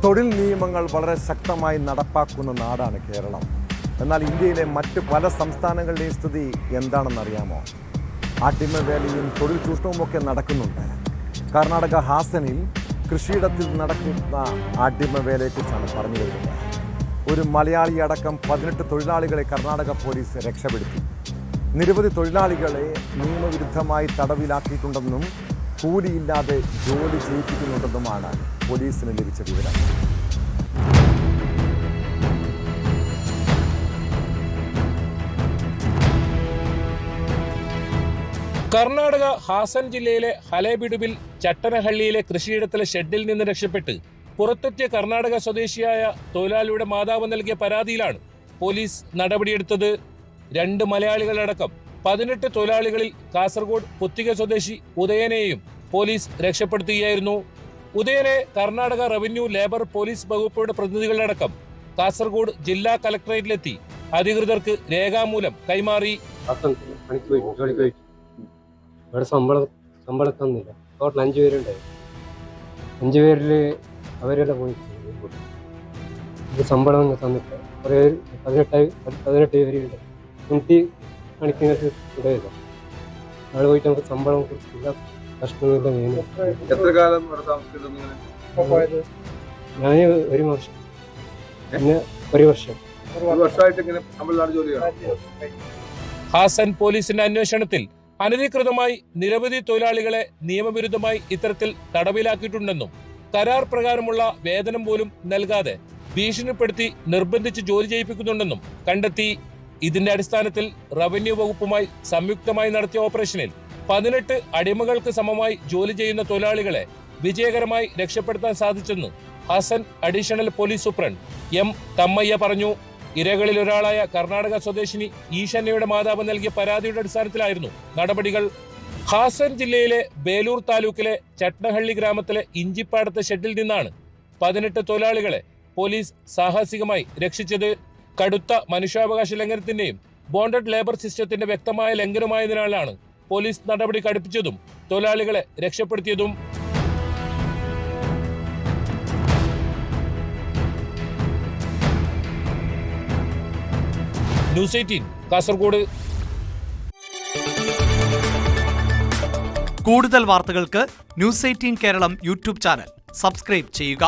തൊഴിൽ നിയമങ്ങൾ വളരെ ശക്തമായി നടപ്പാക്കുന്ന നാടാണ് കേരളം. എന്നാൽ ഇന്ത്യയിലെ മറ്റ് പല സംസ്ഥാനങ്ങളുടെയും സ്ഥിതി എന്താണെന്നറിയാമോ? അടിമവേലയും തൊഴിൽ ചൂഷണവുമൊക്കെ നടക്കുന്നുണ്ട്. കർണാടക ഹാസനിൽ കൃഷിയിടത്തിൽ നടക്കുന്ന അടിമവേലയെക്കുറിച്ചാണ് പറഞ്ഞു വരുന്നത്. ഒരു മലയാളി അടക്കം 18 തൊഴിലാളികളെ കർണാടക പോലീസ് രക്ഷപ്പെടുത്തി. നിരവധി തൊഴിലാളികളെ നിയമവിരുദ്ധമായി തടവിലാക്കിയിട്ടുണ്ടെന്നും കൂലിയില്ലാതെ ജോലി ചെയ്യിപ്പിക്കുന്നുണ്ടെന്നുമാണ് പോലീസിന് ലഭിച്ച വിവരം. കർണാടക ഹാസൻ ജില്ലയിലെ ഹലേബിഡുവിൽ ചട്ടനഹള്ളിയിലെ കൃഷിയിടത്തിലെ ഷെഡിൽ നിന്ന് രക്ഷപ്പെട്ട് പുറത്തെത്തിയ കർണാടക സ്വദേശിയായ തൊഴിലാളിയുടെ മാതാവ് നൽകിയ പരാതിയിലാണ് പോലീസ് നടപടിയെടുത്തത്. 2 മലയാളികളടക്കം 18 തൊഴിലാളികളിൽ കാസർഗോഡ് പുത്തിക സ്വദേശി ഉദയനെയും പോലീസ് രക്ഷപ്പെടുത്തുകയായിരുന്നു. ഉദയനെ കർണാടക റവന്യൂ ലേബർ പോലീസ് വകുപ്പുകളുടെ പ്രതിനിധികളടക്കം കാസർഗോഡ് ജില്ലാ കളക്ടറേറ്റിലെത്തി അധികൃതർക്ക് രേഖാമൂലം കൈമാറി. ഇവിടെ ശമ്പളം തന്നില്ല. ടോട്ടൽ 5 പേരുണ്ടായിരുന്നു. 5 പേരിൽ അവരെല്ലാം പോയി ശമ്പളം തന്നിട്ട് കുറേ 18 പേരുണ്ട്. കുട്ടി കാണിക്കുന്നത് ഇടയില്ല. അവിടെ പോയിട്ട് നമുക്ക് ശമ്പളം കൊടുത്തില്ല, പ്രശ്നമില്ല. ഞാൻ 1 വർഷം, പിന്നെ 1 വർഷം. ഹാസൻ പോലീസിന്റെ അന്വേഷണത്തിൽ അനധികൃതമായി നിരവധി തൊഴിലാളികളെ നിയമവിരുദ്ധമായി ഇത്തരത്തിൽ തടവിലാക്കിയിട്ടുണ്ടെന്നും കരാർ പ്രകാരമുള്ള വേതനം പോലും നൽകാതെ ഭീഷണിപ്പെടുത്തി നിർബന്ധിച്ച് ജോലി ചെയ്യിപ്പിക്കുന്നുണ്ടെന്നും കണ്ടെത്തി. ഇതിന്റെ അടിസ്ഥാനത്തിൽ റവന്യൂ വകുപ്പുമായി സംയുക്തമായി നടത്തിയ ഓപ്പറേഷനിൽ 18 അടിമകൾക്ക് സമമായി ജോലി ചെയ്യുന്ന തൊഴിലാളികളെ വിജയകരമായി രക്ഷപ്പെടുത്താൻ സാധിച്ചെന്ന് Hassan additional police superintendent M Thammaiah പറഞ്ഞു. ഇരകളിൽ ഒരാളായ കർണാടക സ്വദേശിനി ഈശന്യയുടെ മാതാവ് നൽകിയ പരാതിയുടെ അടിസ്ഥാനത്തിലായിരുന്നു നടപടികൾ. ഹാസൻ ജില്ലയിലെ ബേലൂർ താലൂക്കിലെ ചട്നഹള്ളി ഗ്രാമത്തിലെ ഇഞ്ചിപ്പാടത്തെ ഷെഡിൽ നിന്നാണ് 18 തൊഴിലാളികളെ പോലീസ് സാഹസികമായി രക്ഷിച്ചത്. കടുത്ത മനുഷ്യാവകാശ ലംഘനത്തിന്റെയും ബോണ്ടഡ് ലേബർ സിസ്റ്റത്തിന്റെ വ്യക്തമായ ലംഘനമായതിനാലാണ് പോലീസ് നടപടി കടുപ്പിച്ചതും തൊഴിലാളികളെ രക്ഷപ്പെടുത്തിയതും. ന്യൂസ് 18 കാസർഗോഡ്. കൂടുതൽ വാർത്തകൾക്ക് news 18 Keralam YouTube channel subscribe ചെയ്യുക.